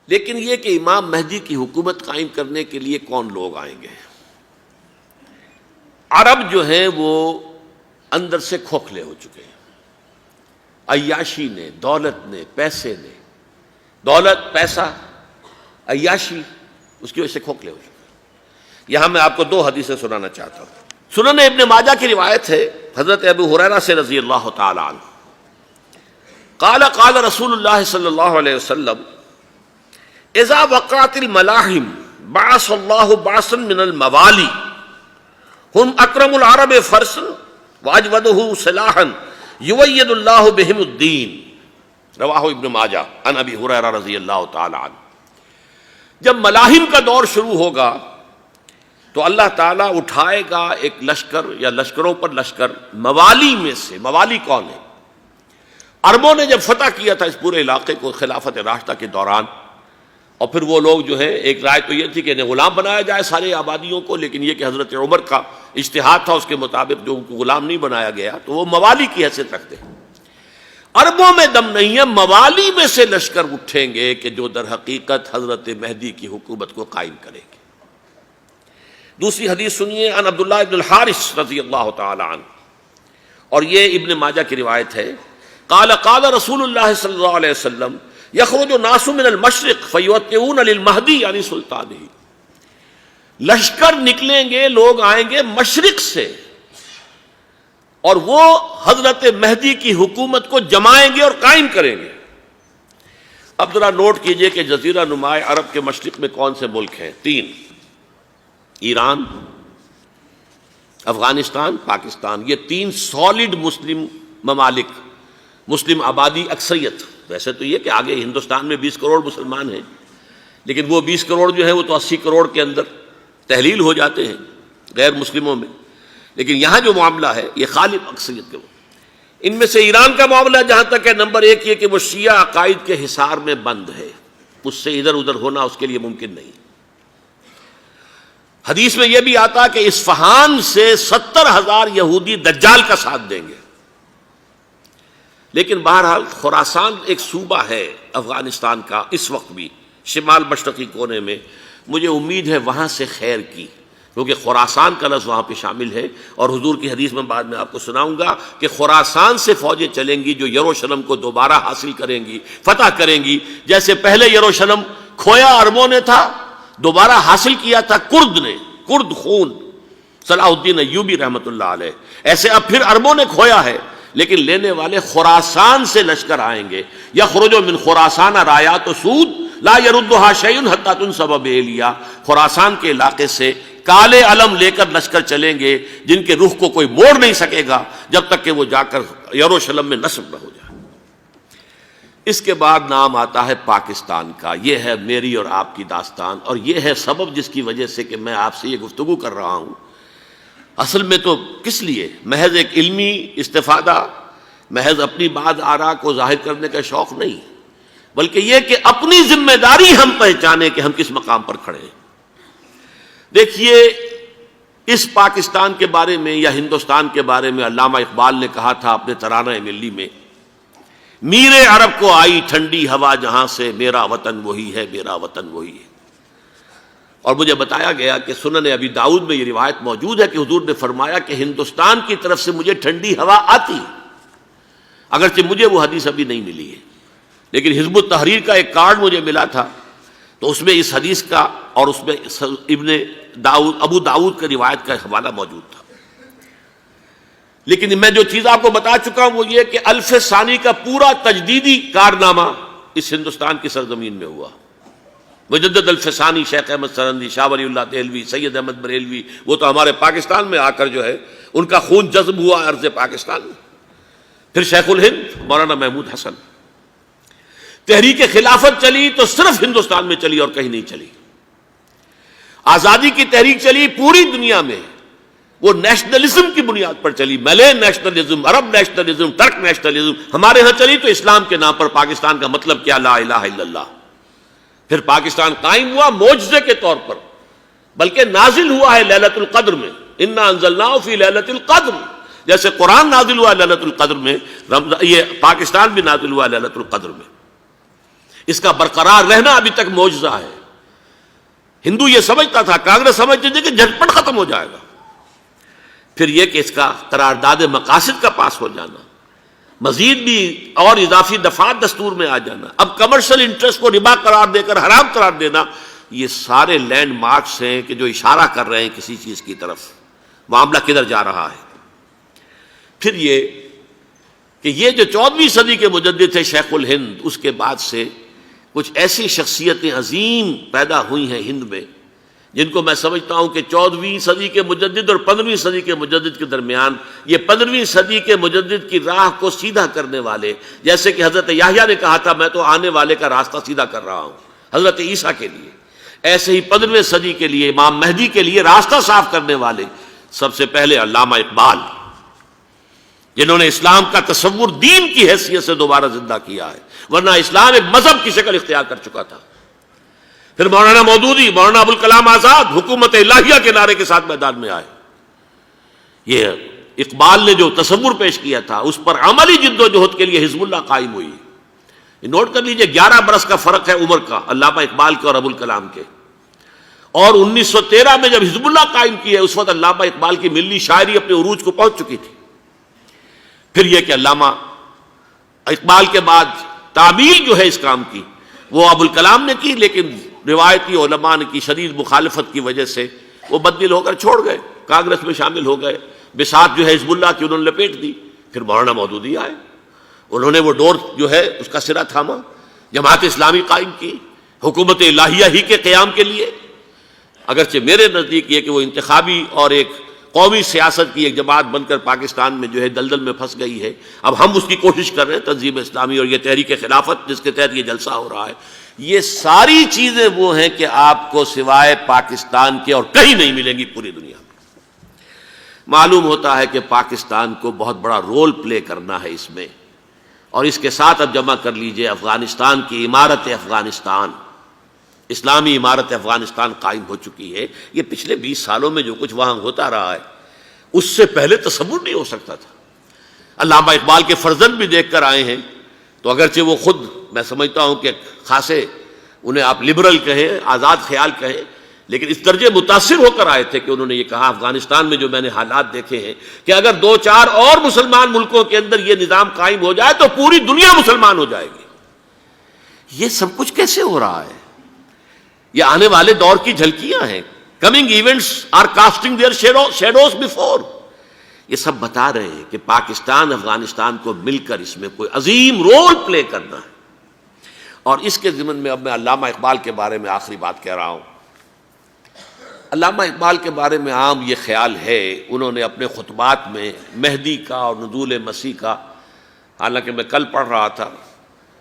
لیکن یہ کہ امام مہدی کی حکومت قائم کرنے کے لیے کون لوگ آئیں گے؟ عرب جو ہیں وہ اندر سے کھوکھلے ہو چکے ہیں، عیاشی نے، دولت نے، پیسے نے، دولت، پیسہ، عیاشی، اس کی وجہ سے کھوکھلے ہو چکے ہیں۔ یہاں میں آپ کو دو حدیثیں سنانا چاہتا ہوں۔ سنن ابن ماجہ کی روایت ہے حضرت ابو ہریرہ سے رضی اللہ تعالی عنہ، قال قال رسول اللہ صلی اللہ علیہ وسلم اذا وقعت الملاحم بعث اللہ بعثا من الموالی ہم اکرم العرب فرسا واجودہ سلاحا یوید اللہ بہم الدین، رواہ ابن ماجہ عن ابی ہریرہ رضی اللہ تعالی عنہ۔ جب ملاحم کا دور شروع ہوگا تو اللہ تعالیٰ اٹھائے گا ایک لشکر یا لشکروں پر لشکر موالی میں سے۔ موالی کون ہے؟ عربوں نے جب فتح کیا تھا اس پورے علاقے کو خلافت راشدہ کے دوران، اور پھر وہ لوگ جو ہے، ایک رائے تو یہ تھی کہ انہیں غلام بنایا جائے سارے آبادیوں کو، لیکن یہ کہ حضرت عمر کا اجتہاد تھا، اس کے مطابق جو ان کو غلام نہیں بنایا گیا تو وہ موالی کی حیثیت رکھتے ہیں۔ عربوں میں دم نہیں ہے، موالی میں سے لشکر اٹھیں گے کہ جو در حقیقت حضرت مہدی کی حکومت کو قائم کریں گے۔ دوسری حدیث سنیے، عن عبداللہ ابن الحارث رضی اللہ تعالی عنہ، اور یہ ابن ماجہ کی روایت ہے، قال قال رسول اللہ صلی اللہ علیہ وسلم یخرج الناس من المشرق فیوطئون للمہدی یعنی سلطانہ، لشکر نکلیں گے، لوگ آئیں گے مشرق سے، اور وہ حضرت مہدی کی حکومت کو جمائیں گے اور قائم کریں گے۔ اب ذرا نوٹ کیجئے کہ جزیرہ نماء عرب کے مشرق میں کون سے ملک ہیں؟ تین: ایران، افغانستان، پاکستان۔ یہ تین سالڈ مسلم ممالک، مسلم آبادی اکثریت۔ ویسے تو یہ کہ آگے ہندوستان میں 20 کروڑ مسلمان ہیں، لیکن وہ 20 کروڑ جو ہیں وہ تو 80 کروڑ کے اندر تحلیل ہو جاتے ہیں غیر مسلموں میں، لیکن یہاں جو معاملہ ہے یہ غالب اکثریت کے۔ ان میں سے ایران کا معاملہ جہاں تک ہے، نمبر 1 یہ کہ وہ شیعہ عقائد کے حصار میں بند ہے، اس سے ادھر ادھر ہونا اس کے لیے ممکن نہیں۔ حدیث میں یہ بھی آتا کہ اصفہان سے 70,000 یہودی دجال کا ساتھ دیں گے۔ لیکن بہرحال خراسان ایک صوبہ ہے افغانستان کا اس وقت بھی، شمال مشرقی کونے میں، مجھے امید ہے وہاں سے خیر کی، کیونکہ خراسان کا لفظ وہاں پہ شامل ہے، اور حضور کی حدیث میں بعد میں آپ کو سناؤں گا کہ خراسان سے فوجیں چلیں گی جو یروشلم کو دوبارہ حاصل کریں گی، فتح کریں گی۔ جیسے پہلے یروشلم کھویا عربوں نے تھا، دوبارہ حاصل کیا تھا کرد نے، کرد خون صلاح الدین ایوبی رحمۃ اللہ علیہ، ایسے اب پھر عربوں نے کھویا ہے، لیکن لینے والے خراسان سے لشکر آئیں گے۔ یخرج من خراسان رایات سود لا یردھا شیء حتی تنصب بإیلیا، خراسان کے علاقے سے کالے علم لے کر لشکر چلیں گے جن کے رخ کو کوئی موڑ نہیں سکے گا جب تک کہ وہ جا کر یروشلم میں نصب نہ ہو جائے۔ اس کے بعد نام آتا ہے پاکستان کا۔ یہ ہے میری اور آپ کی داستان، اور یہ ہے سبب جس کی وجہ سے کہ میں آپ سے یہ گفتگو کر رہا ہوں۔ اصل میں تو کس لیے؟ محض ایک علمی استفادہ، محض اپنی بات آراء کو ظاہر کرنے کا شوق نہیں، بلکہ یہ کہ اپنی ذمہ داری ہم پہچانیں کہ ہم کس مقام پر کھڑے ہیں۔ دیکھیے، اس پاکستان کے بارے میں یا ہندوستان کے بارے میں علامہ اقبال نے کہا تھا اپنے ترانہ ملی میں، میرے عرب کو آئی ٹھنڈی ہوا جہاں سے، میرا وطن وہی ہے، میرا وطن وہی ہے۔ اور مجھے بتایا گیا کہ سنن ابی داؤد میں یہ روایت موجود ہے کہ حضور نے فرمایا کہ ہندوستان کی طرف سے مجھے ٹھنڈی ہوا آتی ہے، اگرچہ مجھے وہ حدیث ابھی نہیں ملی ہے، لیکن حزب التحریر کا ایک کارڈ مجھے ملا تھا، تو اس میں اس حدیث کا اور اس میں ابو داؤد کا روایت کا حوالہ موجود تھا۔ لیکن میں جو چیز آپ کو بتا چکا ہوں وہ یہ کہ الف ثانی کا پورا تجدیدی کارنامہ اس ہندوستان کی سرزمین میں ہوا۔ مجدد الف ثانی شیخ احمد سرندی، شاہ ولی اللہ دہلوی، سید احمد بریلوی، وہ تو ہمارے پاکستان میں آ کر جو ہے ان کا خون جذب ہوا ارض پاکستان میں۔ پھر شیخ الہند مولانا محمود حسن۔ تحریک خلافت چلی تو صرف ہندوستان میں چلی اور کہیں نہیں چلی۔ آزادی کی تحریک چلی پوری دنیا میں، وہ نیشنلزم کی بنیاد پر چلی، ملے نیشنلزم، عرب نیشنلزم، ترک نیشنلزم۔ ہمارے ہاں چلی تو اسلام کے نام پر، پاکستان کا مطلب کیا؟ لا الہ الا اللہ۔ پھر پاکستان قائم ہوا معجزے کے طور پر، بلکہ نازل ہوا ہے لیلۃ القدر میں، انا انزلناہ فی لیلۃ القدر، جیسے قرآن نازل ہوا لیلۃ القدر میں، یہ پاکستان بھی نازل ہوا لیلۃ القدر میں۔ اس کا برقرار رہنا ابھی تک معجزہ ہے۔ ہندو یہ سمجھتا تھا، کانگریس سمجھتی تھی کہ جھٹپٹ ختم ہو جائے گا۔ پھر یہ کہ اس کا قرارداد مقاصد کا پاس ہو جانا، مزید بھی اور اضافی دفعات دستور میں آ جانا، اب کمرشل انٹرسٹ کو ربا قرار دے کر حرام قرار دینا، یہ سارے لینڈ مارکس ہیں کہ جو اشارہ کر رہے ہیں کسی چیز کی طرف، معاملہ کدھر جا رہا ہے۔ پھر یہ کہ یہ جو 14ویں صدی کے مجدد تھے شیخ الہند، اس کے بعد سے کچھ ایسی شخصیتیں عظیم پیدا ہوئی ہیں ہند میں، جن کو میں سمجھتا ہوں کہ 14ویں صدی کے مجدد اور 15ویں صدی کے مجدد کے درمیان، یہ 15ویں صدی کے مجدد کی راہ کو سیدھا کرنے والے، جیسے کہ حضرت یحییٰ نے کہا تھا میں تو آنے والے کا راستہ سیدھا کر رہا ہوں حضرت عیسیٰ کے لیے، ایسے ہی 15ویں صدی کے لیے امام مہدی کے لیے راستہ صاف کرنے والے سب سے پہلے علامہ اقبال، جنہوں نے اسلام کا تصور دین کی حیثیت سے دوبارہ زندہ کیا ہے، ورنہ اسلام ایک مذہب کی شکل اختیار کر چکا تھا۔ پھر مولانا مودودی، مولانا ابوالکلام آزاد حکومت الہیہ کے نعرے کے ساتھ میدان میں آئے۔ یہ اقبال نے جو تصور پیش کیا تھا اس پر عملی جد و جہد کے لیے حزب اللہ قائم ہوئی۔ نوٹ کر لیجئے 11 برس کا فرق ہے عمر کا علامہ اقبال کے اور ابوالکلام کے، اور 1913 میں جب حزب اللہ قائم کی ہے اس وقت علامہ اقبال کی ملی شاعری اپنے عروج کو پہنچ چکی تھی۔ پھر یہ کہ علامہ اقبال کے بعد تعمیل جو ہے اس کام کی وہ ابوالکلام نے کی، لیکن روایتی علماء کی شدید مخالفت کی وجہ سے وہ بددل ہو کر چھوڑ گئے، کانگریس میں شامل ہو گئے، بساط جو ہے حزب اللہ کی انہوں نے لپیٹ دی۔ پھر مولانا مودودی آئے، انہوں نے وہ ڈور جو ہے اس کا سرا تھاما، جماعت اسلامی قائم کی حکومت الہیہ ہی کے قیام کے لیے۔ اگرچہ میرے نزدیک یہ کہ وہ انتخابی اور ایک قومی سیاست کی ایک جماعت بن کر پاکستان میں جو ہے دلدل میں پھنس گئی ہے، اب ہم اس کی کوشش کر رہے ہیں، تنظیم اسلامی اور یہ تحریک خلافت جس کے تحت یہ جلسہ ہو رہا ہے، یہ ساری چیزیں وہ ہیں کہ آپ کو سوائے پاکستان کے اور کہیں نہیں ملیں گی پوری دنیا میں۔ معلوم ہوتا ہے کہ پاکستان کو بہت بڑا رول پلے کرنا ہے اس میں، اور اس کے ساتھ اب جمع کر لیجئے افغانستان کی عمارت افغانستان، اسلامی عمارت افغانستان قائم ہو چکی ہے۔ یہ پچھلے 20 سالوں میں جو کچھ وہاں ہوتا رہا ہے اس سے پہلے تصور نہیں ہو سکتا تھا۔ علامہ اقبال کے فرزند بھی دیکھ کر آئے ہیں، تو اگرچہ وہ خود میں سمجھتا ہوں کہ خاصے انہیں آپ لبرل کہیں، آزاد خیال کہیں، لیکن اس درجے متاثر ہو کر آئے تھے کہ انہوں نے یہ کہا افغانستان میں جو میں نے حالات دیکھے ہیں کہ اگر 2-4 اور مسلمان ملکوں کے اندر یہ نظام قائم ہو جائے تو پوری دنیا مسلمان ہو جائے گی۔ یہ سب کچھ کیسے ہو رہا ہے؟ یہ آنے والے دور کی جھلکیاں ہیں۔ Coming events are casting their shadows before. یہ سب بتا رہے ہیں کہ پاکستان افغانستان کو مل کر اس میں کوئی عظیم رول پلے کرنا ہے۔ اور اس کے ضمن میں اب میں علامہ اقبال کے بارے میں آخری بات کہہ رہا ہوں۔ علامہ اقبال کے بارے میں عام یہ خیال ہے، انہوں نے اپنے خطبات میں مہدی کا اور نزول مسیح کا، حالانکہ میں کل پڑھ رہا تھا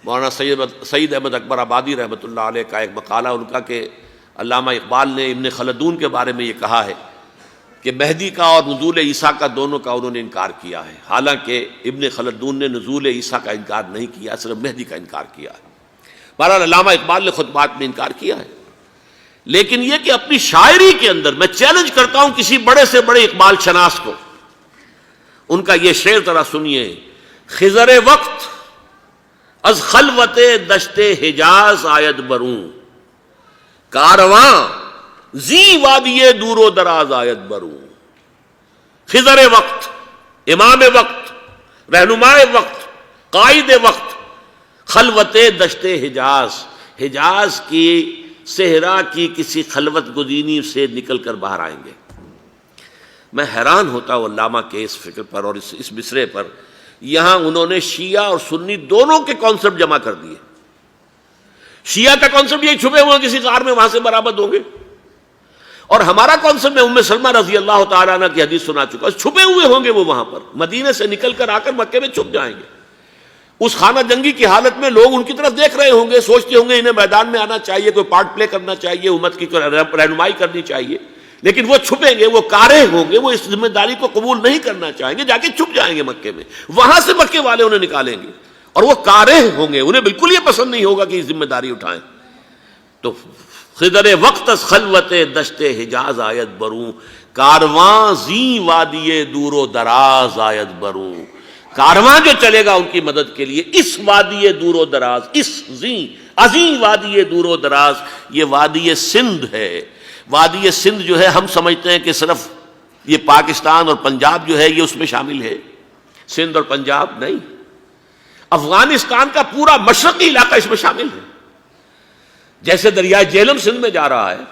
مولانا سعید احمد اکبر آبادی رحمۃ اللہ علیہ کا ایک مقالہ ان کا کہ علامہ اقبال نے ابن خلدون کے بارے میں یہ کہا ہے کہ مہدی کا اور نزول عیسیٰ کا دونوں کا انہوں نے انکار کیا ہے، حالانکہ ابن خلدون نے نزول عیسیٰ کا انکار نہیں کیا، صرف مہدی کا انکار کیا ہے۔ بہرحال علامہ اقبال نے خطبات میں انکار کیا ہے، لیکن یہ کہ اپنی شاعری کے اندر میں چیلنج کرتا ہوں کسی بڑے سے بڑے اقبال شناس کو، ان کا یہ شعر ذرا سنیے: خضر وقت از خلوت دشت حجاز آید بروں، کارواں زی وادی دور و دراز آید بروں۔ خضر وقت، امام وقت، رہنمائے وقت، قائد وقت، خلوت دشت حجاز، حجاز کی صحرا کی کسی خلوت گزینی سے نکل کر باہر آئیں گے۔ میں حیران ہوتا ہوں علامہ کے اس فکر پر اور اس مصرے پر۔ یہاں انہوں نے شیعہ اور سنی دونوں کے کانسیپٹ جمع کر دیے۔ شیعہ کا کانسیپٹ یہ چھپے ہوئے کسی غار میں وہاں سے برآمد ہوں گے، اور ہمارا کانسیپٹ میں ام سلمہ رضی اللہ تعالیٰ عنہ کی حدیث سنا چکا، چھپے ہوئے ہوں گے وہ وہاں پر، مدینے سے نکل کر آ کر مکے میں چھپ جائیں گے۔ اس خانہ جنگی کی حالت میں لوگ ان کی طرف دیکھ رہے ہوں گے، سوچتے ہوں گے انہیں میدان میں آنا چاہیے، کوئی پارٹ پلے کرنا چاہیے، امت کی کوئی رہنمائی کرنی چاہیے، لیکن وہ چھپیں گے، وہ کارے ہوں گے، وہ اس ذمہ داری کو قبول نہیں کرنا چاہیں گے، جا کے چھپ جائیں گے مکے میں، وہاں سے مکے والے انہیں نکالیں گے، اور وہ کارے ہوں گے، انہیں بالکل یہ پسند نہیں ہوگا کہ یہ ذمہ داری اٹھائیں۔ تو خضر وقت از خلوت دشت حجاز آیت بروں، کارواں زی وادی دور و دراز آیت بروں۔ کارواں جو چلے گا ان کی مدد کے لیے اس وادی دور و دراز، اس عظیم وادی دور و دراز، یہ وادی سندھ ہے۔ وادی سندھ جو ہے ہم سمجھتے ہیں کہ صرف یہ پاکستان اور پنجاب جو ہے یہ اس میں شامل ہے، سندھ اور پنجاب نہیں، افغانستان کا پورا مشرقی علاقہ اس میں شامل ہے۔ جیسے دریائے جہلم سندھ میں جا رہا ہے،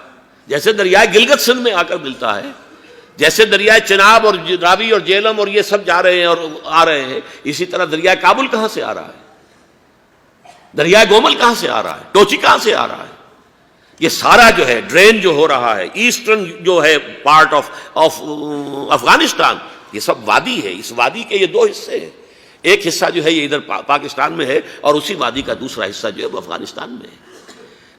جیسے دریائے گلگت سندھ میں آ کر ملتا ہے، جیسے دریائے چناب اور راوی اور جہلم اور یہ سب جا رہے ہیں اور آ رہے ہیں، اسی طرح دریائے کابل کہاں سے آ رہا ہے، دریائے گومل کہاں سے آ رہا ہے، ٹوچی کہاں سے آ رہا ہے، یہ سارا جو ہے ڈرین جو ہو رہا ہے، ایسٹرن جو ہے پارٹ آف افغانستان، یہ سب وادی ہے۔ اس وادی کے یہ دو حصے ہیں، ایک حصہ جو ہے یہ ادھر پاکستان میں ہے اور اسی وادی کا دوسرا حصہ جو ہے وہ افغانستان میں ہے۔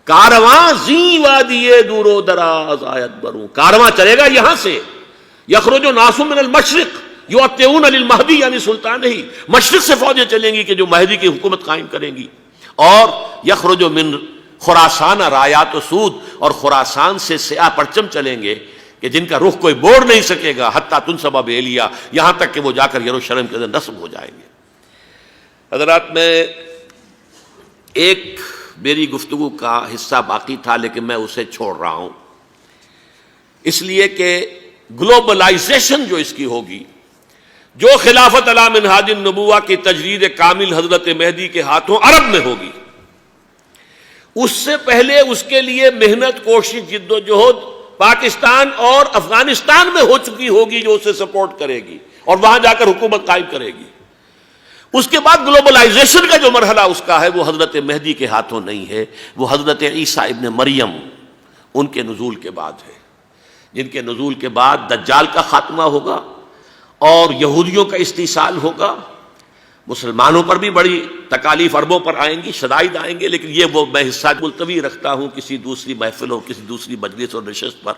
کارواں زی وادی دور و دراز آیت بروں، کارواں چلے گا یہاں سے، یخرج ناس من المشرق یؤتون للمہدی یعنی سلطان ہی، مشرق سے فوجیں چلیں گی کہ جو مہدی کی حکومت قائم کریں گی، اور یخرج من خراسان رایات و سود، اور خراسان سے سیاہ پرچم چلیں گے کہ جن کا رخ کوئی موڑ نہیں سکے گا، حتیٰ تنصب بیلیا، یہاں تک کہ وہ جا کر یروشلم کے اندر نصب ہو جائیں گے۔ حضرات، میں ایک میری گفتگو کا حصہ باقی تھا لیکن میں اسے چھوڑ رہا ہوں، اس لیے کہ گلوبلائزیشن جو اس کی ہوگی، جو خلافت علی منہاج النبوہ کی تجرید کامل حضرت مہدی کے ہاتھوں عرب میں ہوگی، اس سے پہلے اس کے لیے محنت، کوشش، جد و جہد پاکستان اور افغانستان میں ہو چکی ہوگی جو اسے سپورٹ کرے گی اور وہاں جا کر حکومت قائم کرے گی۔ اس کے بعد گلوبلائزیشن کا جو مرحلہ اس کا ہے وہ حضرت مہدی کے ہاتھوں نہیں ہے، وہ حضرت عیسیٰ ابن مریم ان کے نزول کے بعد ہے، جن کے نزول کے بعد دجال کا خاتمہ ہوگا اور یہودیوں کا استحصال ہوگا، مسلمانوں پر بھی بڑی تکالیف اربوں پر آئیں گی، شدائد آئیں گے، لیکن یہ وہ میں حصہ ملتوی رکھتا ہوں کسی دوسری محفل اور کسی دوسری مجلس اور نشست پر۔